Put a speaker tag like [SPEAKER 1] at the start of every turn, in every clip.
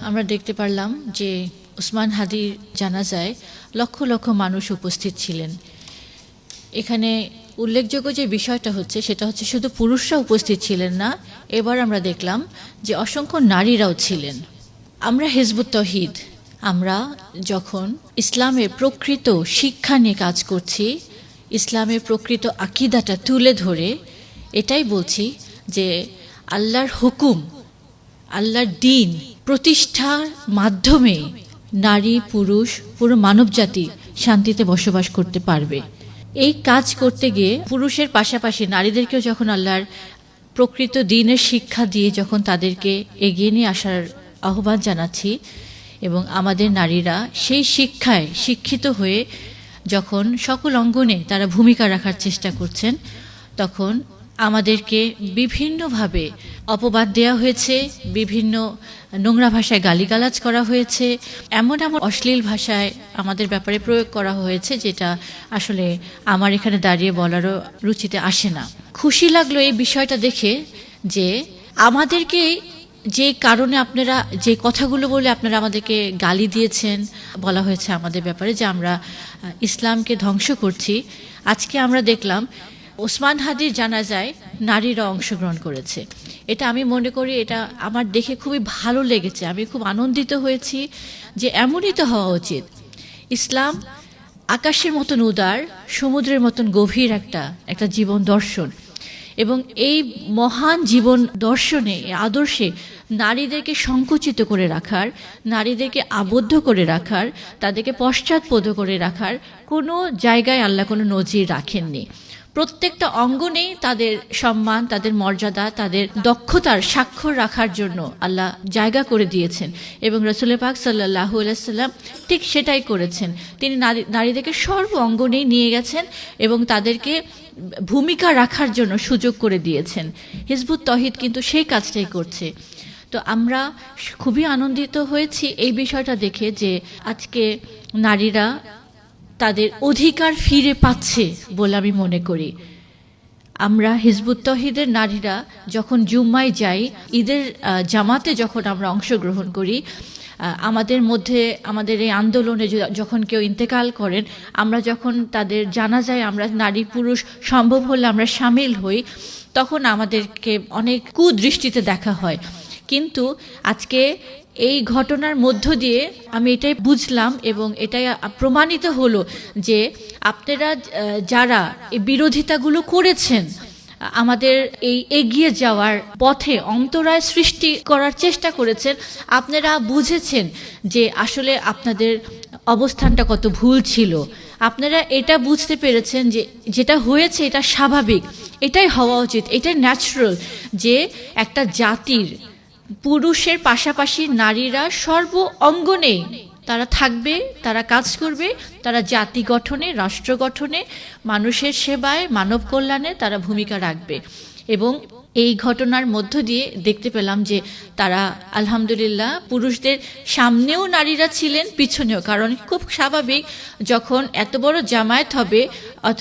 [SPEAKER 1] আমরা দেখতে পারলাম যে ওসমান হাদির জানাজায় লক্ষ লক্ষ মানুষ উপস্থিত ছিলেন। এখানে উল্লেখযোগ্য যে বিষয়টা হচ্ছে সেটা হচ্ছে শুধু পুরুষরা উপস্থিত ছিলেন না, এবার আমরা দেখলাম যে অসংখ্য নারীরাও ছিলেন। আমরা হিজবুত তৌহিদ, আমরা যখন ইসলামের প্রকৃত শিক্ষা নিয়ে কাজ করছি, ইসলামের প্রকৃত আকীদাটা তুলে ধরে এটাই বলছি যে আল্লাহর হুকুম, আল্লাহর দ্বীন প্রতিষ্ঠার মাধ্যমে নারী পুরুষ পুরো মানবজাতি শান্তিতে বসবাস করতে পারবে। এই কাজ করতে গিয়ে পুরুষের পাশাপাশি নারীদেরকেও যখন আল্লাহর প্রকৃত দ্বীনের শিক্ষা দিয়ে যখন তাদেরকে এগিয়ে নিয়ে আসার আহ্বান জানাচ্ছি এবং আমাদের নারীরা সেই শিক্ষায় শিক্ষিত হয়ে যখন সকল অঙ্গনে তারা ভূমিকা রাখার চেষ্টা করছেন, তখন আমাদেরকে বিভিন্নভাবে অপবাদ দেওয়া হয়েছে, বিভিন্ন নোংরা ভাষায় গালিগালাজ করা হয়েছে, এমন এমন অশ্লীল ভাষায় আমাদের ব্যাপারে প্রয়োগ করা হয়েছে যেটা আসলে আমার এখানে দাঁড়িয়ে বলারও রুচিতে আসে না। খুশি লাগলো এই বিষয়টা দেখে যে আমাদেরকে যে কারণে আপনারা যে কথাগুলো বলে আপনারা আমাদেরকে গালি দিয়েছেন, বলা হয়েছে আমাদের ব্যাপারে যে আমরা ইসলামকে ধ্বংস করছি, আজকে আমরা দেখলাম ওসমান হাদির জানাজায় নারীরা অংশগ্রহণ করেছে। এটা আমি মনে করি এটা আমার দেখে খুবই ভালো লেগেছে, আমি খুব আনন্দিত হয়েছি যে এমনই তো হওয়া উচিত। ইসলাম আকাশের মতন উদার, সমুদ্রের মতন গভীর একটা জীবন দর্শন, এবং এই মহান জীবন দর্শনে আদর্শে নারীদেরকে সংকুচিত করে রাখার, নারীদেরকে আবদ্ধ করে রাখার, তাদেরকে পশ্চাৎপদ করে রাখার কোনো জায়গায় আল্লাহ কোনো নজির রাখেননি। প্রত্যেকটা অঙ্গনেই তাদের সম্মান, তাদের মর্যাদা, তাদের দক্ষতার স্বাক্ষর রাখার জন্য আল্লাহ জায়গা করে দিয়েছেন এবং রাসূল পাক সাল্লাল্লাহু আলাইহি সাল্লাম ঠিক সেটাই করেছেন। তিনি নারীদেরকে সর্ব অঙ্গনেই নিয়ে গেছেন এবং তাদেরকে ভূমিকা রাখার জন্য সুযোগ করে দিয়েছেন। হিজবুত তৌহিদ কিন্তু সেই কাজটাই করছে। তো আমরা খুবই আনন্দিত হয়েছি এই বিষয়টা দেখে যে আজকে নারীরা তাদের অধিকার ফিরে পাচ্ছে বলে আমি মনে করি। আমরা হিজবুত তৌহিদের নারীরা যখন জুম্মায় যাই, ঈদের জামাতে যখন আমরা অংশগ্রহণ করি, আমাদের মধ্যে আমাদের এই আন্দোলনে যখন কেউ ইন্তেকাল করেন, আমরা যখন তাদের জানাজায় আমরা নারী পুরুষ সম্ভব হলে আমরা সামিল হই, তখন আমাদেরকে অনেক কুদৃষ্টিতে দেখা হয়। কিন্তু আজকে এই ঘটনার মধ্য দিয়ে আমি এটাই বুঝলাম এবং এটাই প্রমাণিত হলো যে আপনারা যারা এই বিরোধিতাগুলো করেছেন, আমাদের এই এগিয়ে যাওয়ার পথে অন্তরায় সৃষ্টি করার চেষ্টা করেছেন, আপনারা বুঝেছেন যে আসলে আপনাদের অবস্থানটা কত ভুল ছিল। আপনারা এটা বুঝতে পেরেছেন যে যেটা হয়েছে এটা স্বাভাবিক, এটাই হওয়া উচিত, এটাই ন্যাচারাল যে একটা জাতির পুরুষের পাশাপাশি নারীরা সর্ব অঙ্গনে তারা থাকবে, তারা কাজ করবে, তারা জাতি গঠনে, রাষ্ট্র গঠনে, মানুষের সেবায়, মানব কল্যাণে তারা ভূমিকা রাখবে। এবং এই ঘটনার মধ্য দিয়ে দেখতে পেলাম যে তারা আলহামদুলিল্লাহ পুরুষদের সামনেও নারীরা ছিলেন, পিছনেও। কারণ খুব স্বাভাবিক, যখন এত বড় জামায়াত হবে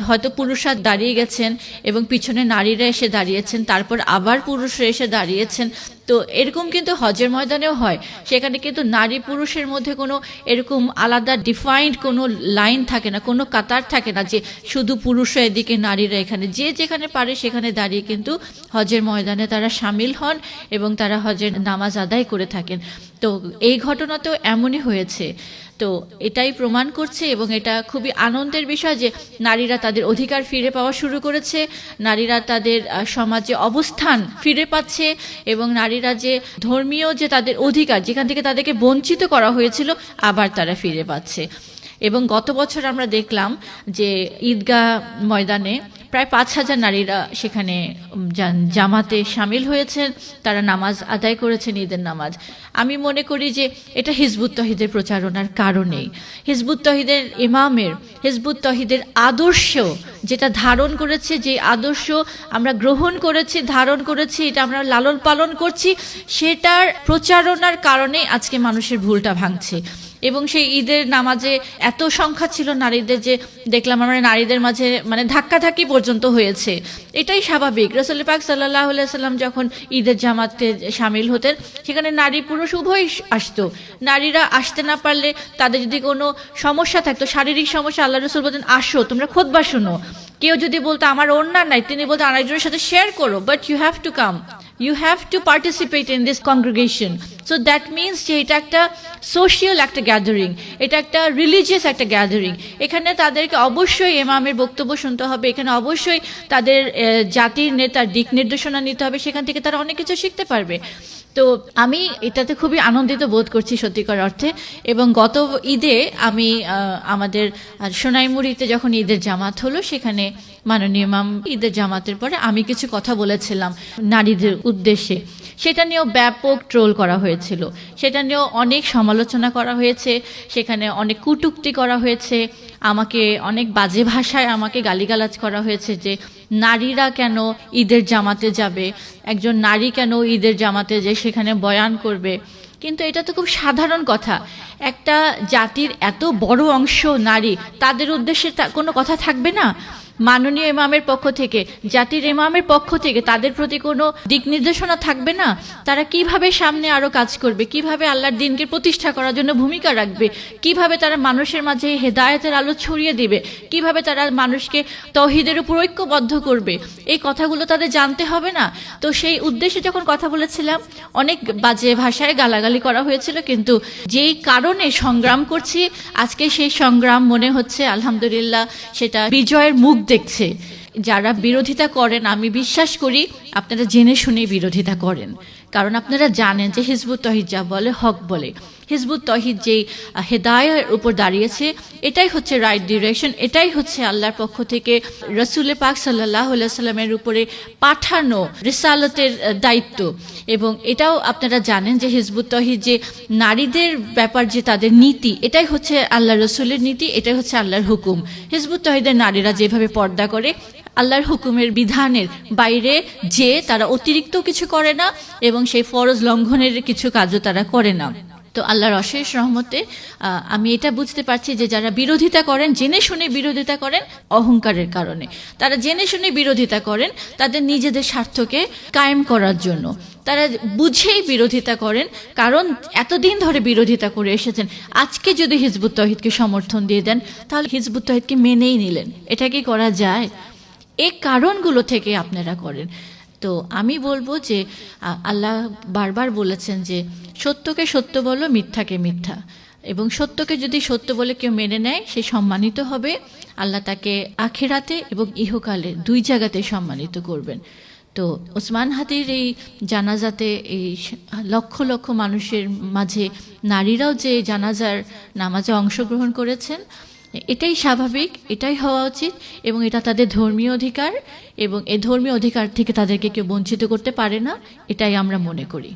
[SPEAKER 1] হয়তো পুরুষরা দাঁড়িয়ে গেছেন এবং পিছনে নারীরা এসে দাঁড়িয়েছেন, তারপর আবার পুরুষরা এসে দাঁড়িয়েছেন। তো এরকম কিন্তু হজের ময়দানেও হয়, সেখানে কিন্তু নারী পুরুষের মধ্যে কোনো এরকম আলাদা ডিফাইন্ড কোনো লাইন থাকে না, কোনো কাতার থাকে না যে শুধু পুরুষরা এদিকে নারীরা এখানে। যে যেখানে পারে সেখানে দাঁড়িয়ে কিন্তু হজের ময়দানে তারা সামিল হন এবং তারা হজের নামাজ আদায় করে থাকেন। তো এই ঘটনা তো এমনই হয়েছে। তো এটাই প্রমাণ করছে এবং এটা খুবই আনন্দের বিষয় যে নারীরা তাদের অধিকার ফিরে পাওয়া শুরু করেছে, নারীরা তাদের সমাজে অবস্থান ফিরে পাচ্ছে এবং নারীরা যে ধর্মীয় যে তাদের অধিকার, যেখান থেকে তাদেরকে বঞ্চিত করা হয়েছিল, আবার তারা ফিরে পাচ্ছে। এবং গত বছর আমরা দেখলাম যে ঈদগাহ ময়দানে প্রায় 5,000 নারীরা সেখানে জামাতে সামিল হয়েছেন, তারা নামাজ আদায় করেছেন, ঈদের নামাজ। আমি মনে করি যে এটা হিজবুত তৌহিদের প্রচারণার কারণেই, হিজবুত তৌহিদের ইমামের, হিজবুত তৌহিদের আদর্শ যেটা ধারণ করেছে, যে আদর্শ আমরা গ্রহণ করেছি, ধারণ করেছি, এটা আমরা লালন পালন করছি, সেটার প্রচারণার কারণে আজকে মানুষের ভুলটা ভাঙছে। এবং সেই ঈদের নামাজে এত সংখ্যা ছিল নারীদের যে দেখলাম আমরা নারীদের মাঝে মানে ধাক্কাধাক্কি পর্যন্ত হয়েছে। এটাই স্বাভাবিক। রাসূল পাক সাল্লাল্লাহু আলাইহি সাল্লাম যখন ঈদের জামাতে শামিল হতেন সেখানে নারী পুরুষ উভয়ই আসতো। নারীরা আসতে না পারলে তাদের যদি কোনো সমস্যা থাকতো, শারীরিক সমস্যা, আল্লাহ রাসূল বলতেন আসো তোমরা খুতবা শোনো। কেউ যদি বলতো আমার ওড়না নাই, তিনি বলতেন আরেকজনের সাথে শেয়ার করো, but you have to come, you have to participate in this congregation. So that means যে এটা একটা সোশিয়াল একটা গ্যাদারিং, এটা একটা রিলিজিয়াস একটা গ্যাদারিং। এখানে তাদেরকে অবশ্যই ইমামের বক্তব্য শুনতে হবে, এখানে অবশ্যই তাদের জাতির নেতার দিক নির্দেশনা নিতে হবে, সেখান থেকে তারা অনেক কিছু শিখতে পারবে। তো আমি এটাতে খুবই আনন্দিত বোধ করছি সত্যিকার অর্থে। এবং গত ঈদে আমি আমাদের সোনাইমুড়িতে যখন ঈদের জামাত হলো সেখানে মাননীয় ইমাম ঈদের জামাতের পরে আমি কিছু কথা বলেছিলাম নারীদের উদ্দেশ্যে। সেটা নিয়েও ব্যাপক ট্রোল করা হয়েছিল, সেটা নিয়েও অনেক সমালোচনা করা হয়েছে, সেখানে অনেক কটূক্তি করা হয়েছে, আমাকে অনেক বাজে ভাষায় আমাকে গালিগালাজ করা হয়েছে যে নারীরা কেন ঈদের জামাতে যাবে, একজন নারী কেন ঈদের জামাতে যে সেখানে বয়ান করবে। কিন্তু এটা তো খুব সাধারণ কথা। একটা জাতির এত বড় অংশ নারী, তাদের উদ্দেশ্যে কোনো কথা থাকবে না? মাননীয় ইমামের পক্ষ থেকে, জাতির ইমামের পক্ষ থেকে তাদের প্রতি কোনো দিক নির্দেশনা থাকবে না? তারা কিভাবে সামনে আরো কাজ করবে, কিভাবে আল্লাহর দ্বীনকে প্রতিষ্ঠা করার জন্য ভূমিকা রাখবে, কিভাবে তারা মানুষের মাঝে হেদায়েতের আলো ছড়িয়ে দিবে, কিভাবে তারা মানুষকে তৌহিদের উপর ঐক্যবদ্ধ করবে, এই কথাগুলো তাদের জানতে হবে না? তো সেই উদ্দেশ্যে যখন কথা বলেছিলাম অনেক বাজে ভাষায় গালাগালি করা হয়েছিল, কিন্তু যেই কারণে সংগ্রাম করছি আজকে সেই সংগ্রাম মনে হচ্ছে আলহামদুলিল্লাহ সেটা বিজয়ের মুখ দেখছে। যারা বিরোধিতা করেন আমি বিশ্বাস করি আপনারা জেনে শুনে বিরোধিতা করেন, কারণ আপনারা জানেন যে হিজবুত তৌহিদ যা বলে হক বলে। হিজবুত তৌহিদ যেই হেদায়ের উপর দাঁড়িয়েছে এটাই হচ্ছে রাইট ডিরেকশন, এটাই হচ্ছে আল্লাহর পক্ষ থেকে রাসূল পাক সাল্লাল্লাহু আলাইহি সাল্লামের উপরে পাঠানো রিসালাতের দায়িত্ব। এবং এটাও আপনারা জানেন যে হিজবুত তৌহিদ যে নারীদের ব্যাপার যে তাদের নীতি, এটাই হচ্ছে আল্লাহ রসুলের নীতি, এটাই হচ্ছে আল্লাহর হুকুম। হিজবুত তৌহিদের নারীরা যেভাবে পর্দা করে আল্লাহর হুকুমের বিধানের বাইরে যে তারা অতিরিক্ত কিছু করে না এবং সেই ফরজ লঙ্ঘনের কিছু কাজও তারা করে না। তো আল্লাহর অশেষ রহমতে আমি এটা বুঝতে পারছি যে যারা বিরোধিতা করেন জেনে শুনে বিরোধিতা করেন অহংকারের কারণে, তারা জেনে শুনে বিরোধিতা করেন তাদের নিজেদের স্বার্থকে কায়েম করার জন্য, তারা বুঝেই বিরোধিতা করেন কারণ এতদিন ধরে বিরোধিতা করে এসেছেন। আজকে যদি হিজবুত তৌহিদকে সমর্থন দিয়ে দেন তাহলে হিজবুত তৌহিদকে মেনেই নিলেন, এটা কি করা যায়? এই কারণগুলো থেকে আপনারা করেন। তো আমি বলবো যে আল্লাহ বারবার বলেছেন যে সত্যকে সত্য বলো, মিথ্যাকে মিথ্যা, এবং সত্যকে যদি সত্য বলে কেউ মেনে নেয় সে সম্মানিত হবে, আল্লাহ তাকে আখিরাতে এবং ইহকালে দুই জায়গাতে সম্মানিত করবেন। তো ওসমান হাদির এই জানাজাতে এই লক্ষ লক্ষ মানুষের মাঝে নারীরাও যে জানাজার নামাজে অংশগ্রহণ করেছেন এটাই স্বাভাবিক, এটাই হওয়া উচিত, এবং এটা তাদের ধর্মীয় অধিকার, এবং এই ধর্মীয় অধিকার থেকে তাদেরকে কেউ বঞ্চিত করতে পারে না, এটাই আমরা মনে করি।